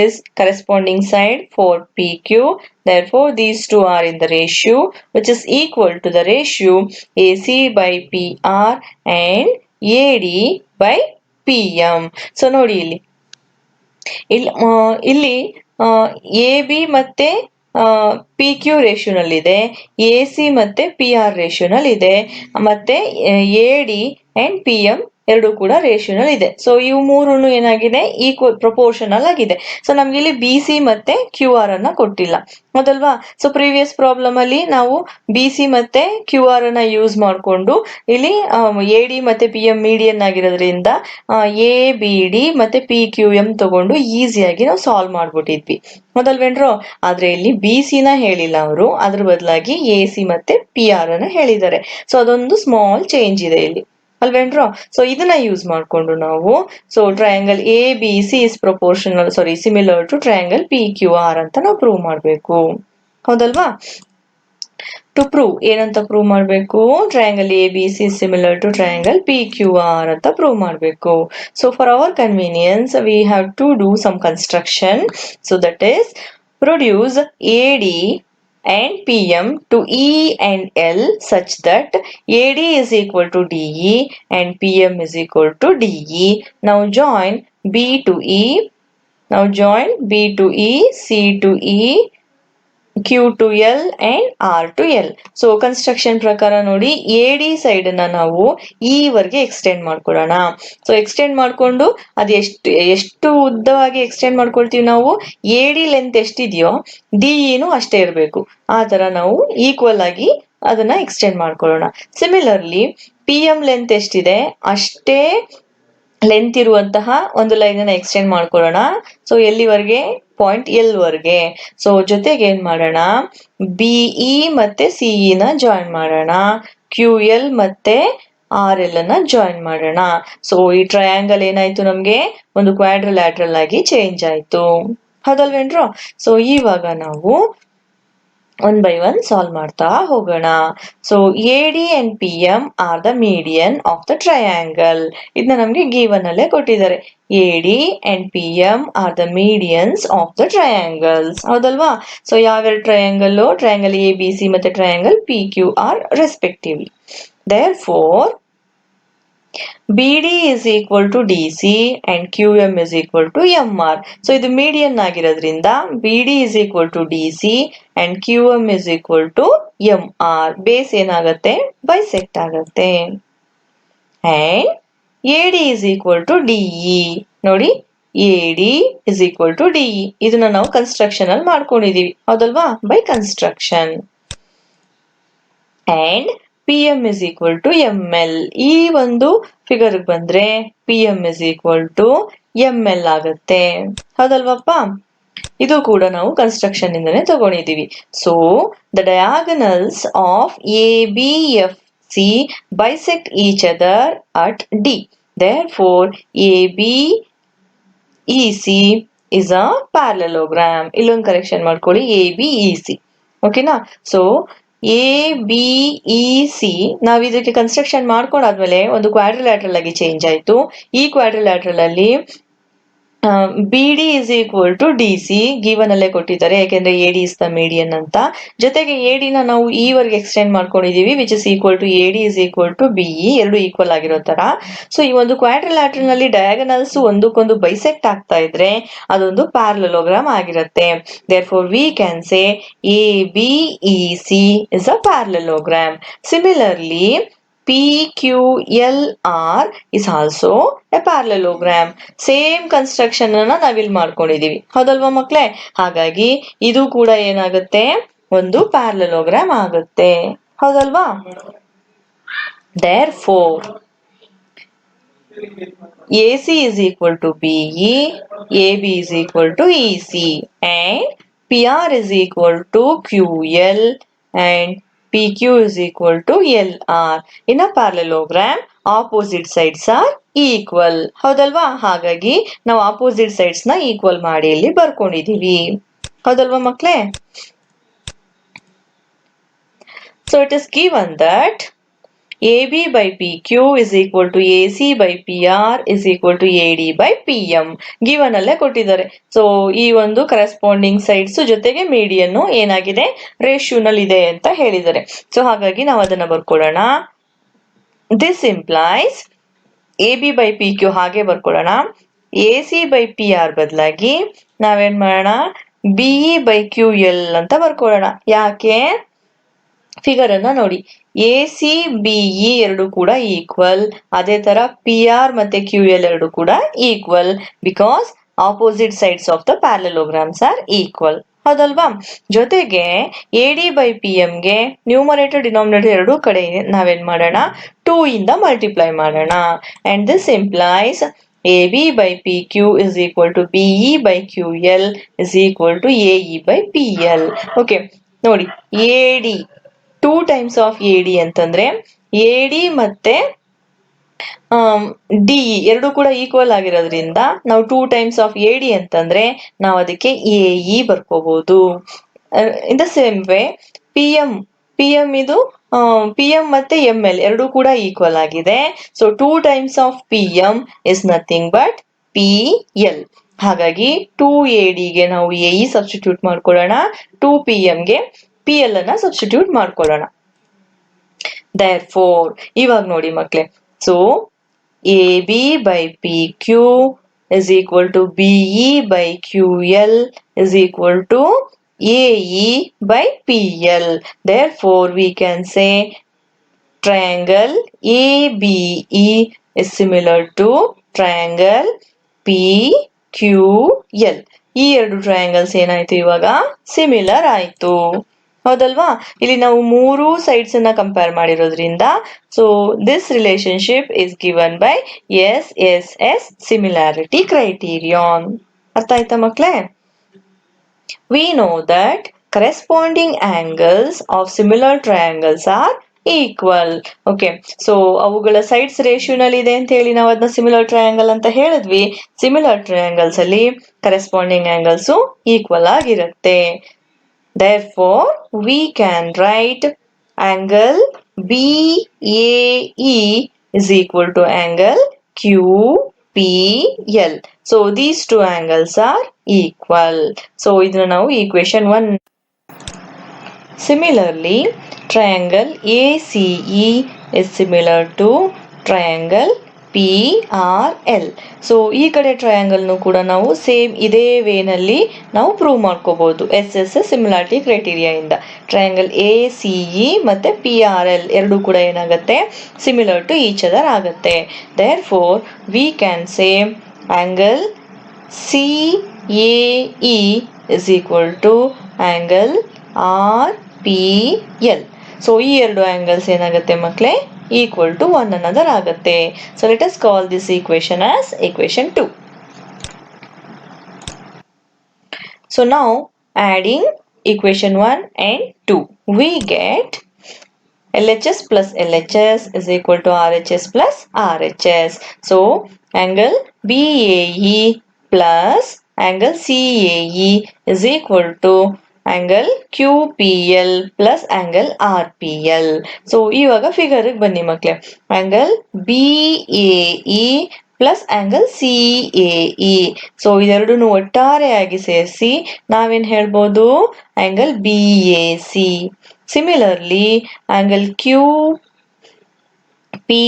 is corresponding side for PQ. Therefore, these two are in the ratio which is equal to the ratio AC by PR and AD by PM. So ನೋಡಿ ಇಲ್ಲಿ AB ಮತ್ತೆ PQ ರೇಷಿಯೋನಲ್ಲಿದೆ, AC ಮತ್ತೆ PR ರೇಷಿಯೋನಲ್ಲಿದೆ, ಮತ್ತೆ AD and PM ಎರಡು ಕೂಡ ರೇಷಿಯೋನಲ್ ಇದೆ. So ಇವು ಮೂರು ಏನಾಗಿದೆ? ಈಕ್ವಲ್ ಪ್ರಪೋರ್ಷನಲ್ ಆಗಿದೆ. ಸೊ ನಮ್ಗೆ ಇಲ್ಲಿ BC ಮತ್ತೆ QR ಅನ್ನ ಕೊಟ್ಟಿಲ್ಲ ಹೌದಲ್ವಾ? ಸೊ ಪ್ರೀವಿಯಸ್ ಪ್ರಾಬ್ಲಮ್ ಅಲ್ಲಿ ನಾವು BC ಮತ್ತೆ QR ಅನ್ನ ಯೂಸ್ ಮಾಡ್ಕೊಂಡು ಇಲ್ಲಿ AD ಮತ್ತೆ PM ಮೀಡಿಯನ್ ಆಗಿರೋದ್ರಿಂದ ABD ಮತ್ತೆ PQM ತಗೊಂಡು ಈಸಿಯಾಗಿ ನಾವು ಸಾಲ್ವ್ ಮಾಡ್ಬಿಟ್ಟಿದ್ವಿ ಹೌದಲ್ವೇನ್ರು? ಆದ್ರೆ ಇಲ್ಲಿ BC ನ ಹೇಳಿಲ್ಲ ಅವರು, ಅದ್ರ ಬದಲಾಗಿ AC ಮತ್ತೆ PR ಅನ್ನ ಹೇಳಿದ್ದಾರೆ. ಸೊ ಅದೊಂದು ಸ್ಮಾಲ್ ಚೇಂಜ್ ಇದೆ ಇಲ್ಲಿ ಅಲ್ವೇನ್ರು? ಸೊ ಇದನ್ನ ಯೂಸ್ ಮಾಡ್ಕೊಂಡು ನಾವು so triangle ABC is proportional similar to triangle PQR ಅಂತ ನಾವು ಪ್ರೂವ್ ಮಾಡ್ಬೇಕು ಹೌದಲ್ವಾ? ಟು ಪ್ರೂವ್ ಏನಂತ ಪ್ರೂವ್ ಮಾಡ್ಬೇಕು? Triangle ABC is similar to triangle PQR ಅಂತ ಪ್ರೂವ್ ಮಾಡ್ಬೇಕು. So for our convenience we have to do some construction. So that is produce AD and PM to E and L such that AD is equal to DE and PM is equal to DE. Now join B to E. Now join B to E, C to E, Q to L and R to L. So construction ಪ್ರಕಾರ ನೋಡಿ, AD side ನ ನಾವು E ವರೆಗೆ extend ಮಾಡ್ಕೊಳ್ಳೋಣ. So extend ಮಾಡ್ಕೊಂಡು ಅದು ಎಷ್ಟು ಉದ್ದವಾಗಿ ಎಕ್ಸ್ಟೆಂಡ್ ಮಾಡ್ಕೊಳ್ತೀವಿ ನಾವು, AD ಲೆಂತ್ ಎಷ್ಟಿದೆಯೋ DEನು ಅಷ್ಟೇ ಇರಬೇಕು. ಆ ತರ ನಾವು ಈಕ್ವಲ್ ಆಗಿ ಅದನ್ನ ಎಕ್ಸ್ಟೆಂಡ್ ಮಾಡ್ಕೊಳ್ಳೋಣ. ಸಿಮಿಲರ್ಲಿ PM ಲೆಂತ್ ಎಷ್ಟಿದೆ ಅಷ್ಟೇ ಲೆಂತ್ ಇರುವಂತಹ ಒಂದು ಲೈನ್ ಅನ್ನ ಎಕ್ಸ್ಟೆಂಡ್ ಮಾಡ್ಕೊಳ್ಳೋಣ. ಸೊ ಎಲ್ಲಿವರೆಗೆ? ಪಾಯಿಂಟ್ L ವರೆಗೆ. ಸೊ ಜೊತೆಗೆ ಏನ್ ಮಾಡೋಣ? BE ಮತ್ತೆ CE ನ ಜಾಯಿನ್ ಮಾಡೋಣ, QL ಮತ್ತೆ RL ಅನ್ನ ಜಾಯಿನ್ ಮಾಡೋಣ. ಸೊ ಈ ಟ್ರಯಾಂಗಲ್ ಏನಾಯ್ತು? ನಮ್ಗೆ ಒಂದು ಕ್ವಾಡ್ರಿಲ್ಯಾಟ್ರಲ್ ಆಗಿ ಚೇಂಜ್ ಆಯ್ತು ಹೌದಲ್ವೇನ್ರು? ಸೊ ಇವಾಗ ನಾವು ಒನ್ ಬೈ ಒನ್ ಸಾಲ್ವ್ ಮಾಡ್ತಾ ಹೋಗೋಣ. So AD and PM are the median of the triangle. ಇದನ್ನ ನಮ್ಗೆ ಗಿವನ್ ಅಲ್ಲೇ ಕೊಟ್ಟಿದ್ದಾರೆ. AD and PM are the medians of the triangles ಹೌದಲ್ವಾ? ಸೊ ಯಾವ್ಯಾವ ಟ್ರಯಾಂಗಲ್? ಟ್ರಯಾಂಗಲ್ ABC ಮತ್ತೆ triangle PQR respectively. Therefore BD is equal to DC and QM is equal to MR. So ಇದು median ಆಗಿರೋದ್ರಿಂದ BD is equal to DC and QM is equal to MR. Base ಏನಾಗತ್ತೆ? Bisect ಆಗತ್ತೆ. And AD is equal to DE. ನೋಡಿ, AD is equal to DE. ಇದನ್ನ ನಾವು construction ಅಲ್ಲಿ ಮಾಡ್ಕೊಂಡಿದೀವಿ ಹೌದಲ್ವಾ? By construction. And PM is equal to ML. ಈ ಒಂದು figure ಬಂದ್ರೆ PM is equal to ML ಆಗತ್ತೆ ಹೌದಲ್ವಪ್ಪ? ಇದು ಕೂಡ ನಾವು ಕನ್ಸ್ಟ್ರಕ್ಷನ್ ಇಂದನೇ ತಗೊಂಡಿದೀವಿ. So the diagonals of ABFC bisect each other at D. Therefore ABEC is a parallelogram. ಇಲ್ಲೊಂದು ಕರೆಕ್ಷನ್ ಮಾಡ್ಕೊಳ್ಳಿ, ABEC ಓಕೆನಾ? ಸೊ ABEC ನಾವ್ ಇದಕ್ಕೆ ಕನ್ಸ್ಟ್ರಕ್ಷನ್ ಮಾಡ್ಕೊಂಡಾದ್ಮೇಲೆ ಒಂದು ಕ್ವಾಡ್ರಿಲ್ಯಾಟ್ರಲ್ ಆಗಿ ಚೇಂಜ್ ಆಯ್ತು. ಈ ಕ್ವಾಡ್ರಿಲ್ಯಾಟ್ರಲ್ ಅಲ್ಲಿ B D is equal to D C given ಅಲ್ಲೇ ಕೊಟ್ಟಿದ್ದಾರೆ, ಯಾಕೆಂದ್ರೆ A D is the median ಅಂತ. ಜೊತೆಗೆ ಎ ಡಿನ ನಾವು ಇ ವರ್ಗೆ ಎಕ್ಸ್ಟೆಂಡ್ ಮಾಡ್ಕೊಂಡಿದೀವಿ, which is equal to A D is equal to B E, ಎರಡು ಈಕ್ವಲ್ ಆಗಿರೋ ತರ. ಸೊ ಈ ಒಂದು ಕ್ವಾಡ್ರಿಲ್ಯಾಟರಲ್ ನಲ್ಲಿ ಡಯಾಗನಲ್ಸ್ ಒಂದಕ್ಕೊಂದು ಬೈಸೆಕ್ಟ್ ಆಗ್ತಾ ಇದ್ರೆ ಅದೊಂದು ಪ್ಯಾರಲೋಗ್ರಾಮ್ ಆಗಿರುತ್ತೆ. Therefore we can say A B E C is a parallelogram. Similarly PQLR is also a parallelogram. Same construction ಅನ್ನ ನಾವಿಲ್ಲಿ ಮಾಡ್ಕೊಂಡಿದೀವಿ, ಹೌದಲ್ವಾ ಮಕ್ಳೇ? ಹಾಗಾಗಿ ಇದು ಕೂಡ ಏನಾಗುತ್ತೆ, ಒಂದು ಪ್ಯಾರಲೋಗ್ರಾಮ್ ಆಗುತ್ತೆ, ಹೌದಲ್ವಾ? Therefore AC is equal to BE, AB is equal to EC, and PR is equal to QL, and PQ is equal to LR. In a parallelogram, opposite sides are equal. ಹೌದಲ್ವಾ? ಹಾಗಾಗಿ ನಾವು opposite sides ನ equal ಮಾಡಿ ಇಲ್ಲಿ ಬರ್ಕೊಂಡಿದೀವಿ, ಹೌದಲ್ವಾ ಮಕ್ಳೇ? So it is given that AB by PQ is equal to AC by PR is equal to AD by PM. Given ಅಲ್ಲೇ ಕೊಟ್ಟಿದ್ದಾರೆ. So ಈ ಒಂದು ಕರೆಸ್ಪಾಂಡಿಂಗ್ ಸೈಡ್ಸ್ ಜೊತೆಗೆ ಮೀಡಿಯನ್ ಏನಾಗಿದೆ, ರೇಷ್ಯೂನಲ್ಲಿ ಇದೆ ಅಂತ ಹೇಳಿದ್ದಾರೆ. ಸೊ ಹಾಗಾಗಿ ನಾವು ಅದನ್ನ ಬರ್ಕೊಳ್ಳೋಣ. This implies AB by PQ ಹಾಗೆ ಬರ್ಕೊಳ್ಳೋಣ. AC by PR ಬದಲಾಗಿ ನಾವೇನ್ ಮಾಡೋಣ, BE by QL ಅಂತ ಬರ್ಕೊಳ್ಳೋಣ. ಯಾಕೆ? ಫಿಗರ್ ಅನ್ನ ನೋಡಿ, ಎ ಸಿ ಬಿ ಇ ಎರಡು ಕೂಡ ಈಕ್ವಲ್, ಅದೇ ತರ ಪಿ ಆರ್ ಮತ್ತೆ ಕ್ಯೂ ಎಲ್ ಎರಡು ಕೂಡ equal, because opposite sides of the parallelograms are equal, ಹೌದಲ್ವಾ? ಜೊತೆಗೆ ಎ ಡಿ ಬೈ ಪಿ ಎಂಗೆ ನ್ಯೂಮರೇಟರ್ ಡಿನಾಮಿನೇಟರ್ ಎರಡೂ ಕಡೆ ನಾವೇನ್ ಮಾಡೋಣ, 2 ಇಂದ ಮಲ್ಟಿಪ್ಲೈ ಮಾಡೋಣ. And this implies AB by PQ is equal to BE by QL is equal to AE by PL. Okay ನೋಡಿ, AD 2 ಟೈಮ್ಸ್ ಆಫ್ AD ಅಂತಂದ್ರೆ AD ಮತ್ತೆ DE ಎರಡು ಕೂಡ ಈಕ್ವಲ್ ಆಗಿರೋದ್ರಿಂದ ನಾವು 2 ಟೈಮ್ಸ್ ಆಫ್ AD ಅಂತಂದ್ರೆ ನಾವು ಅದಕ್ಕೆ AE ಬರ್ಕೋಬಹುದು. In the same way PM ಇದು PM ಮತ್ತೆ ML ಎರಡು ಕೂಡ ಈಕ್ವಲ್ ಆಗಿದೆ. So 2 times of PM is nothing but PL. ಹಾಗಾಗಿ 2AD ಗೆ ನಾವು AE ಸಬ್ಸ್ಟಿಟ್ಯೂಟ್ ಮಾಡ್ಕೊಳ್ಳೋಣ, 2PM ಗೆ PL ಅನ್ನ ಸಬ್ಸ್ಟಿಟ್ಯೂಟ್ ಮಾಡ್ಕೊಳ್ಳೋಣ. Therefore ಇವಾಗ ನೋಡಿ ಮಕ್ಳೇ, so AB by PQ is equal to BE by QL is equal to AE by PL. Therefore we can say triangle ABE is similar to triangle PQL. ಈ ಎರಡು triangles ಏನಾಯ್ತು, ಇವಾಗ similar ಆಯ್ತು, ಹೌದಲ್ವಾ? ಇಲ್ಲಿ ನಾವು 3 ಸೈಡ್ಸ್ ಅನ್ನ ಕಂಪೇರ್ ಮಾಡಿರೋದ್ರಿಂದ so this relationship is given by SSS similarity criterion. ಅರ್ಥ ಆಯ್ತಾ ಮಕ್ಳೇ? We know that corresponding angles of similar triangles are equal. Okay, so ಅವುಗಳ ಸೈಡ್ಸ್ ರೇಷಿಯೋನಲ್ಲಿ ಇದೆ ಅಂತ ಹೇಳಿ ನಾವು ಅದನ್ನ ಸಿಮಿಲರ್ ಟ್ರಯಾಂಗಲ್ ಅಂತ ಹೇಳಿದ್ವಿ. ಸಿಮಿಲರ್ ಟ್ರಯಾಂಗಲ್ಸ್ ಅಲ್ಲಿ ಕರೆಸ್ಪಾಂಡಿಂಗ್ ಆಂಗಲ್ಸ್ ಈಕ್ವಲ್ ಆಗಿರುತ್ತೆ. Therefore we can write angle BAE is equal to angle QPL. So these two angles are equal. So ಇದನ್ನ ನಾವು equation 1. Similarly, triangle ACE is similar to triangle PRL. So ಈ ಕಡೆ triangle ಕೂಡ ನಾವು same ಇದೇ ವೇನಲ್ಲಿ ನಾವು prove ಮಾಡ್ಕೋಬಹುದು SSS similarity criteria ಇಂದ. ಟ್ರಯಾಂಗಲ್ ACE ಮತ್ತೆ PRL ಎರಡು ಕೂಡ ಏನಾಗುತ್ತೆ, ಸಿಮಿಲರ್ ಟು ಈಚ್ ಅದರ್ ಆಗುತ್ತೆ. Therefore we can say angle CAE is equal to angle RPL. So ಈ ಎರಡು ಆಂಗಲ್ಸ್ ಏನಾಗುತ್ತೆ ಮಕ್ಕಳೇ, equal to one another ಆಗುತ್ತೆ. So let us call this equation as equation 2. So now adding equation 1 and 2, we get LHS plus LHS is equal to RHS plus RHS. So angle BAE plus angle CAE is equal to angle QPL plus angle RPL. ಸೊ ಇವಾಗ figure ಬನ್ನಿ ಮಕ್ಳೇ. angle BAE plus angle C A E. So ಇದೆರಡನ್ನು ಒಟ್ಟಾರೆಯಾಗಿ ಸೇರಿಸಿ ನಾವೇನ್ ಹೇಳ್ಬೋದು, angle B A C. Similarly angle Q P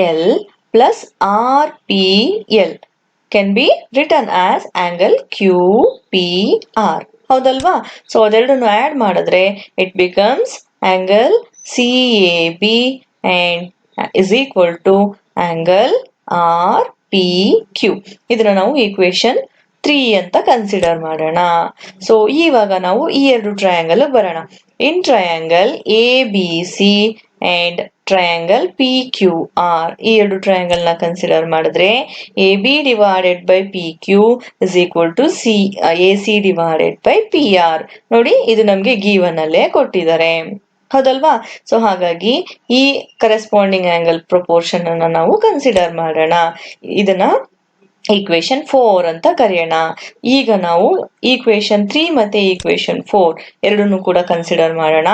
L plus RPL can be written as angle QPR. ಹೌದಲ್ವಾ? ಸೊ ಅದೆರಡನ್ನು ಆಡ್ ಮಾಡಿದ್ರೆ it becomes angle CAB and is equal to angle RPQ. ಇದನ್ನ ನಾವು ಈಕ್ವೇಶನ್ 3 ಅಂತ ಕನ್ಸಿಡರ್ ಮಾಡೋಣ. So ಇವಾಗ ನಾವು ಈ ಎರಡು ಟ್ರಯಾಂಗಲ್ ಬರೋಣ. In triangle ABC and triangle PQR, ಈ ಎರಡು ಟ್ರಯಾಂಗಲ್ ನ ಕನ್ಸಿಡರ್ ಮಾಡಿದ್ರೆ AB divided by PQ is equal to AC divided by PR. ನೋಡಿ, ಇದು ನಮ್ಗೆ ಗಿವನ್ ಅಲ್ಲೇ ಕೊಟ್ಟಿದ್ದಾರೆ. ಹೌದಲ್ವಾ? ಸೊ ಹಾಗಾಗಿ ಈ ಕರೆಸ್ಪಾಂಡಿಂಗ್ ಆಂಗಲ್ ಪ್ರಪೋರ್ಷನ್ ಅನ್ನ ನಾವು ಕನ್ಸಿಡರ್ ಮಾಡೋಣ. ಇದನ್ನ ಈಕ್ವೇಶನ್ 4 ಅಂತ ಕರೆಯೋಣ. ಈಗ ನಾವು ಈಕ್ವೇಶನ್ 3 ಮತ್ತೆ ಈಕ್ವೇಶನ್ 4 ಎರಡನ್ನು ಕೂಡ ಕನ್ಸಿಡರ್ ಮಾಡೋಣ.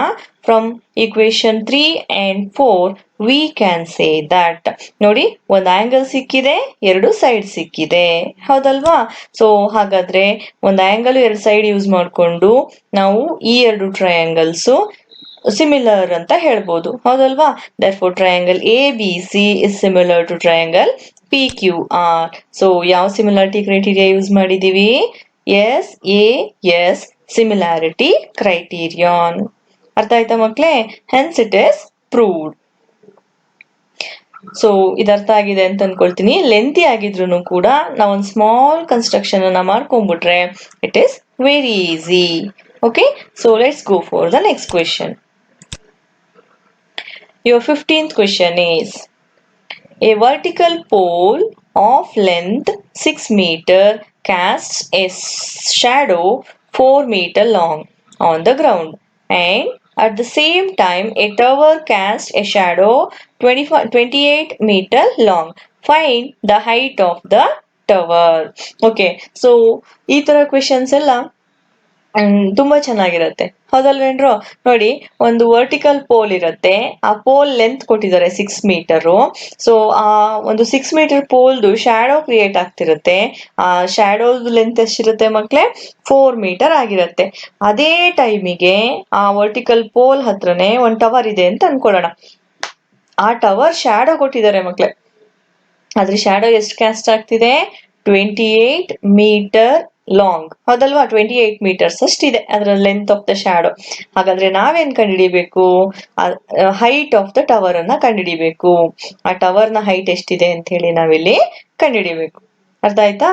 From equation 3 and 4 V can say that, ನೋಡಿ, ಒಂದು ಆಂಗಲ್ ಸಿಕ್ಕಿದೆ, ಎರಡು ಸೈಡ್ ಸಿಕ್ಕಿದೆ. ಹೌದಲ್ವಾ? ಸೊ ಹಾಗಾದ್ರೆ ಒಂದು ಆಂಗಲ್ ಎರಡು ಸೈಡ್ ಯೂಸ್ ಮಾಡಿಕೊಂಡು ನಾವು ಈ ಎರಡು ಟ್ರಯಾಂಗಲ್ಸ್ ಸಿಮಿಲರ್ ಅಂತ ಹೇಳ್ಬೋದು. ಹೌದಲ್ವಾ? therefore triangle ABC is similar to triangle PQR. So ಯಾವ ಸಿಮಿಲಾರಿಟಿ ಕ್ರೈಟೀರಿಯಾ ಯೂಸ್ ಮಾಡಿದೀವಿ? SAS similarity criterion. ಅರ್ಥ ಆಯ್ತಾ ಮಕ್ಳೇ? Hence it is proved. So ಇದರ್ಥ ಆಗಿದೆ ಅಂತ ಅನ್ಕೊಳ್ತೀನಿ. ಲೆಂತಿ ಆಗಿದ್ರು ಕೂಡ ನಾವೊಂದು ಸ್ಮಾಲ್ ಕನ್ಸ್ಟ್ರಕ್ಷನ್ ಅನ್ನ ಮಾಡ್ಕೊಂಡ್ಬಿಟ್ರೆ it is very easy. Okay, so let's go for the next question. Your 15th question is, a vertical pole of length 6 meter casts a shadow 4 meter long on the ground, and at the same time a tower casts a shadow 28 meter long. Find the height of the tower. Okay, so ಈ ತರ questions ಎಲ್ಲ ತುಂಬಾ ಚೆನ್ನಾಗಿರತ್ತೆ. ಹೌದಲ್ವೇನ್ರು? ನೋಡಿ, ಒಂದು vertical pole ಇರುತ್ತೆ. ಆ pole length ಕೊಟ್ಟಿದ್ದಾರೆ 6 ಮೀಟರು. ಸೊ ಆ ಒಂದು 6 ಮೀಟರ್ ಪೋಲ್ದು ಶ್ಯಾಡೋ ಕ್ರಿಯೇಟ್ ಆಗ್ತಿರುತ್ತೆ. ಆ ಶ್ಯಾಡೋದು ಲೆಂತ್ ಎಷ್ಟಿರುತ್ತೆ ಮಕ್ಳೇ? 4 ಮೀಟರ್ ಆಗಿರುತ್ತೆ. ಅದೇ ಟೈಮಿಗೆ ಆ ವರ್ಟಿಕಲ್ ಪೋಲ್ ಹತ್ರನೇ ಒಂದು ಟವರ್ ಇದೆ ಅಂತ ಅನ್ಕೊಳ್ಳೋಣ. ಆ ಟವರ್ ಶ್ಯಾಡೋ ಕೊಟ್ಟಿದ್ದಾರೆ ಮಕ್ಳೇ. ಅದ್ರ ಶ್ಯಾಡೋ ಎಷ್ಟು ಕ್ಯಾಸ್ಟ್ ಆಗ್ತಿದೆ? 28 ಮೀಟರ್ ಲಾಂಗ್. ಹೌದಲ್ವಾ? 28 ಮೀಟರ್ಸ್ ಅಷ್ಟಿದೆ ಅದರ ಲೆಂತ್ ಆಫ್ ದ ಶ್ಯಾಡೋ. ಹಾಗಾದ್ರೆ ನಾವೇನ್ ಕಂಡುಹಿಡಿಬೇಕು? ಹೈಟ್ ಆಫ್ ದ ಟವರ್ ಅನ್ನ ಕಂಡುಹಿಡಿಬೇಕು. ಆ ಟವರ್ ನ ಹೈಟ್ ಎಷ್ಟಿದೆ ಅಂತ ಹೇಳಿ ನಾವಿಲ್ಲಿ ಕಂಡುಹಿಡಿಬೇಕು. ಅರ್ಥ ಆಯ್ತಾ?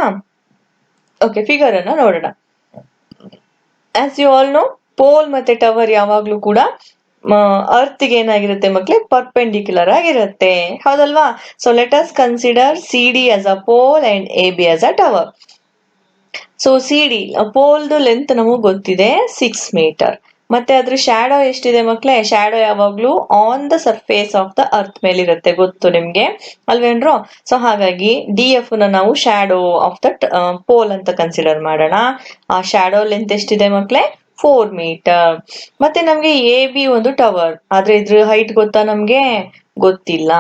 ಓಕೆ, ಫಿಗರ್ ಅನ್ನ ನೋಡೋಣ. As you all know, pole ಮತ್ತೆ ಟವರ್ ಯಾವಾಗ್ಲೂ ಕೂಡ ಅರ್ತ್ಗೆ ಏನಾಗಿರುತ್ತೆ ಮಕ್ಳೇ? ಪರ್ಪೆಂಡಿಕ್ಯುಲರ್ ಆಗಿರುತ್ತೆ. ಹೌದಲ್ವಾ? So let us consider CD as a pole and AB as a tower. So CD ಪೋಲ್ದು ಲೆಂತ್ ನಮಗ್ ಗೊತ್ತಿದೆ 6 ಮೀಟರ್. ಮತ್ತೆ ಅದ್ರ ಶ್ಯಾಡೋ ಎಷ್ಟಿದೆ ಮಕ್ಳೇ? ಶ್ಯಾಡೋ ಯಾವಾಗ್ಲೂ on the surface of the earth ಮೇಲೆ ಇರುತ್ತೆ, ಗೊತ್ತು ನಿಮ್ಗೆ ಅಲ್ವೇನ್ರು? ಸೊ ಹಾಗಾಗಿ DF ನ ನಾವು ಶ್ಯಾಡೋ ಆಫ್ ದ ಪೋಲ್ ಅಂತ ಕನ್ಸಿಡರ್ ಮಾಡೋಣ. ಆ ಶ್ಯಾಡೋ ಲೆಂತ್ ಎಷ್ಟಿದೆ ಮಕ್ಳೇ? 4 ಮೀಟರ್. ಮತ್ತೆ ನಮ್ಗೆ AB ಒಂದು ಟವರ್, ಆದ್ರೆ ಇದ್ರ ಹೈಟ್ ಗೊತ್ತಾ ನಮ್ಗೆ? ಗೊತ್ತಿಲ್ಲ.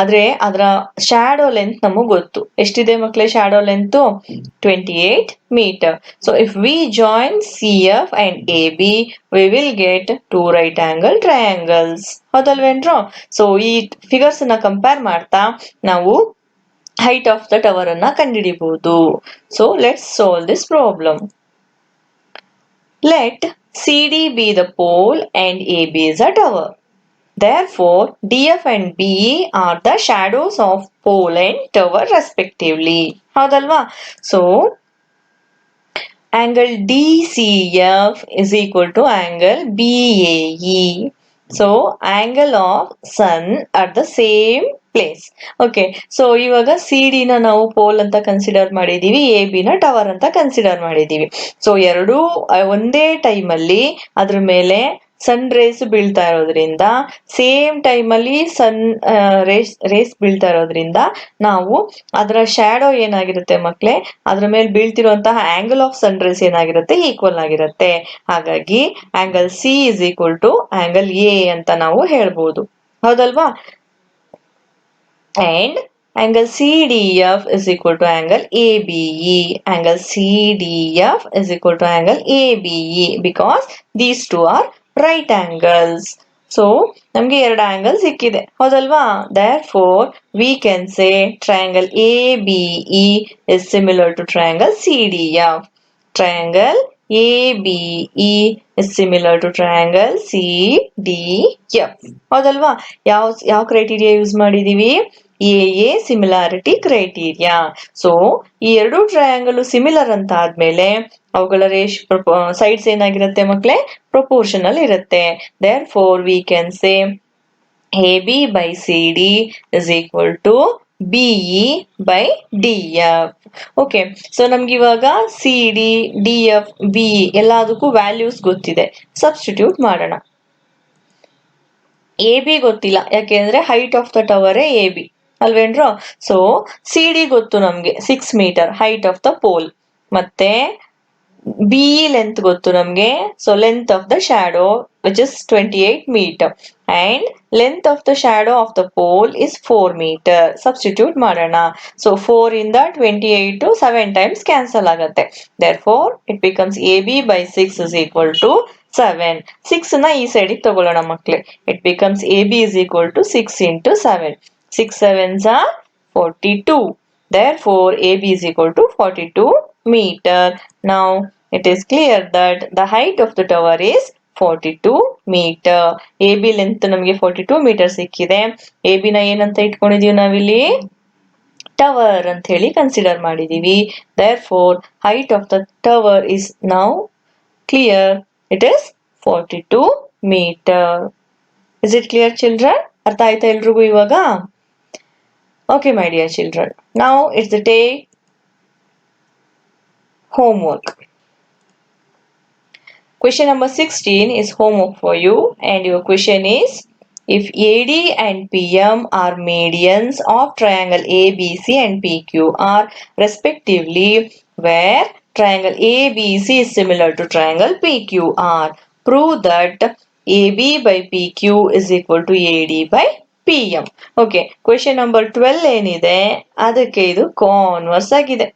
ಆದ್ರೆ ಅದರ ಶ್ಯಾಡೋ ಲೆಂತ್ ನಮಗ್ ಗೊತ್ತು. ಎಷ್ಟಿದೆ ಮಕ್ಳೇ shadow length? 28 metre. So if we join CF and AB we will get two right angle triangles. ಹೌದಲ್ವೇನ್ರು? ಸೊ ಈ ಫಿಗರ್ಸ್ ನ ಕಂಪೇರ್ ಮಾಡ್ತಾ ನಾವು ಹೈಟ್ ಆಫ್ ದ ಟವರ್ ಅನ್ನ ಕಂಡುಹಿಡಿಬಹುದು. So let's solve this problem. Let CD be the pole and AB is a tower. Therefore, DF and BE are the shadows of pole and tower respectively. ಹೌದಲ್ವಾ? So angle DCF is equal to angle BAE. So angle of sun at the same place. Okay, so ಇವಾಗ CD ನ ನಾವು pole ಅಂತ consider ಮಾಡಿದೀವಿ, AB ನ tower ಅಂತ consider ಮಾಡಿದೀವಿ. So ಎರಡೂ ಒಂದೇ ಟೈಮಲ್ಲಿ ಅದ್ರ ಮೇಲೆ ಸನ್ ರೇಸ್ ಬೀಳ್ತಾ ಇರೋದ್ರಿಂದ, ಸೇಮ್ ಟೈಮಲ್ಲಿ ಸನ್ ರೇಸ್ ಬೀಳ್ತಾ ಇರೋದ್ರಿಂದ ನಾವು ಅದರ ಶ್ಯಾಡೋ ಏನಾಗಿರುತ್ತೆ ಮಕ್ಳೇ? ಅದ್ರ ಮೇಲೆ ಬೀಳ್ತಿರುವಂತಹ ಆಂಗಲ್ ಆಫ್ ಸನ್ ರೇಸ್ ಏನಾಗಿರುತ್ತೆ? ಈಕ್ವಲ್ ಆಗಿರುತ್ತೆ. ಹಾಗಾಗಿ angle C is equal to angle A ಅಂತ ನಾವು ಹೇಳ್ಬೋದು. ಹೌದಲ್ವಾ? And angle CDF is equal to angle ABE. Angle CDF is equal to angle ABE because these two are right angles. So ನಮಗೆ ಎರಡು angle ಸಿಕ್ಕಿದೆ ಹೌದಲ್ವಾ. therefore we can say triangle ABE is similar to triangle CDF. Triangle ABE is similar to triangle CDF. ಹೌದಲ್ವಾ. ಯಾವ criteria use ಮಾಡಿದೀವಿ? A similarity criteria. So ಈ ಎರಡು triangle similar ಅಂತ ಆದ್ಮೇಲೆ ಅವುಗಳ ಸೈಡ್ಸ್ ಏನಾಗಿರುತ್ತೆ ಮಕ್ಕಳೇ? ಪ್ರೊಪೋರ್ಷನಲ್ ಇರುತ್ತೆ. therefore we can say AB by CD is equal to BE by DF. Okay, so ನಮ್ಗೆ ಇವಾಗ CD, DF, BE ಎಲ್ಲದಕ್ಕೂ ವ್ಯಾಲ್ಯೂಸ್ ಗೊತ್ತಿದೆ. ಸಬ್ಸ್ಟಿಟ್ಯೂಟ್ ಮಾಡೋಣ. AB ಗೊತ್ತಿಲ್ಲ, ಯಾಕೆಂದ್ರೆ height of the tower AB ಅಲ್ವೇನ್ರೋ. ಸೊ CD ಗೊತ್ತು ನಮ್ಗೆ 6 metre height of the pole. ಮತ್ತೆ BE ಲೆಂತ್ ಗೊತ್ತು ನಮ್ಗೆ. So length of the shadow which is 28 metre and length of the shadow of the pole is 4 metre. Substitute ಮಾಡೋಣ. So 4 ಇಂದ 28 7 times cancel ಆಗತ್ತೆ. therefore it becomes AB by 6 is equal to 7. 6 ನ ಈ ಸೈಡಿಗೆ ತಗೊಳ್ಳೋಣ ಮಕ್ಳೇ. it becomes AB is equal to 6 into 7. 6 7s are 42. therefore AB is equal to 42 meter. now it is clear that the height of the tower is 42 meter. AB length ನಮಗೆ 42 metre ಸಿಕ್ಕಿದೆ. AB ನ ಏನಂತ ಇಟ್ಕೊಂಡಿದೀವಿ ನಾವಿಲ್ಲಿ? Tower ಅಂತ ಹೇಳಿ consider ಮಾಡಿದೀವಿ. therefore height of the tower is now clear. it is 42 meter. is it clear children? ಅರ್ಥ ಆಯ್ತಾ ಎಲ್ರಿಗೂ ಇವಾಗ? okay my dear children, now it's the day homework. Question number 16 is homework for you, and your question is, if AD and PM are medians of triangle ABC and PQR respectively, where triangle ABC is similar to triangle PQR, prove that AB by PQ is equal to AD by PM. Okay, question number 12 ಏನಿದೆ ಅದಕ್ಕೆ ಇದು converse ಆಗಿದೆ.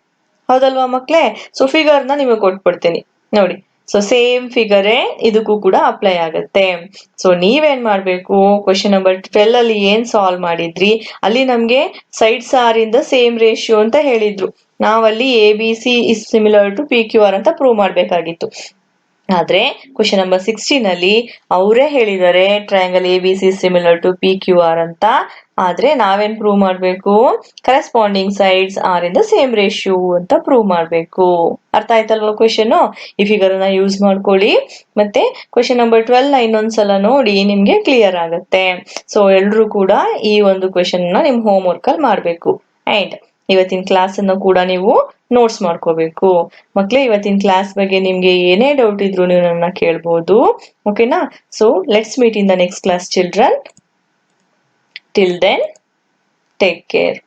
ಹೌದಲ್ವಾ ಮಕ್ಕಳೇ? So ಫಿಗರ್ನ ನಿಮಗೆ ಕೊಟ್ಬಿಡ್ತೀನಿ ನೋಡಿ. So same ಫಿಗರೇ ಇದಕ್ಕೂ ಕೂಡ ಅಪ್ಲೈ ಆಗುತ್ತೆ. ಸೊ ನೀವೇನ್ ಮಾಡ್ಬೇಕು, ಕ್ವೆಶ್ಚನ್ ನಂಬರ್ 12 ಅಲ್ಲಿ ಏನ್ ಸಾಲ್ವ್ ಮಾಡಿದ್ರಿ ಅಲ್ಲಿ ನಮ್ಗೆ sides are in the same ratio ಅಂತ ಹೇಳಿದ್ರು. ನಾವಲ್ಲಿ ABC is similar to PQR ಅಂತ ಪ್ರೂವ್ ಮಾಡ್ಬೇಕಾಗಿತ್ತು. ಆದ್ರೆ ಕ್ವೆಶ್ಚನ್ ನಂಬರ್ 16 ಅಲ್ಲಿ ಅವರೇ ಹೇಳಿದ್ದಾರೆ triangle ABC similar to PQR ಅಂತ. ಆದ್ರೆ ನಾವೇನ್ ಪ್ರೂವ್ ಮಾಡ್ಬೇಕು? Corresponding sides are in the same ratio ಅಂತ ಪ್ರೂವ್ ಮಾಡ್ಬೇಕು. ಅರ್ಥ ಆಯ್ತಲ್ವಾ ಕ್ವೆಶ್ಚನ್? ಈ ಫಿಗರ್ ನ ಯೂಸ್ ಮಾಡ್ಕೊಳ್ಳಿ. ಮತ್ತೆ ಕ್ವೆಶ್ಚನ್ ನಂಬರ್ 12 ನ ಇನ್ನೊಂದ್ಸಲ ನೋಡಿ, ನಿಮ್ಗೆ ಕ್ಲಿಯರ್ ಆಗುತ್ತೆ. ಸೊ ಎಲ್ರು ಕೂಡ ಈ ಒಂದು ಕ್ವೆಶ್ಚನ್ ನ ನಿಮ್ ಹೋಮ್ ವರ್ಕ್ ಅಲ್ಲಿ ಮಾಡ್ಬೇಕು. ಅಂಡ್ ಇವತ್ತಿನ ಕ್ಲಾಸ್ ಅನ್ನು ಕೂಡ ನೀವು ನೋಟ್ಸ್ ಮಾಡ್ಕೋಬೇಕು. ಮಕ್ಳೇ, ಇವತ್ತಿನ ಕ್ಲಾಸ್ ಬಗ್ಗೆ ನಿಮ್ಗೆ ಏನೇ ಡೌಟ್ ಇದ್ರು ನೀವು ನನ್ನ ಕೇಳ್ಬೋದು. ಓಕೆನಾ? So let's meet in the next class children. Till then take care.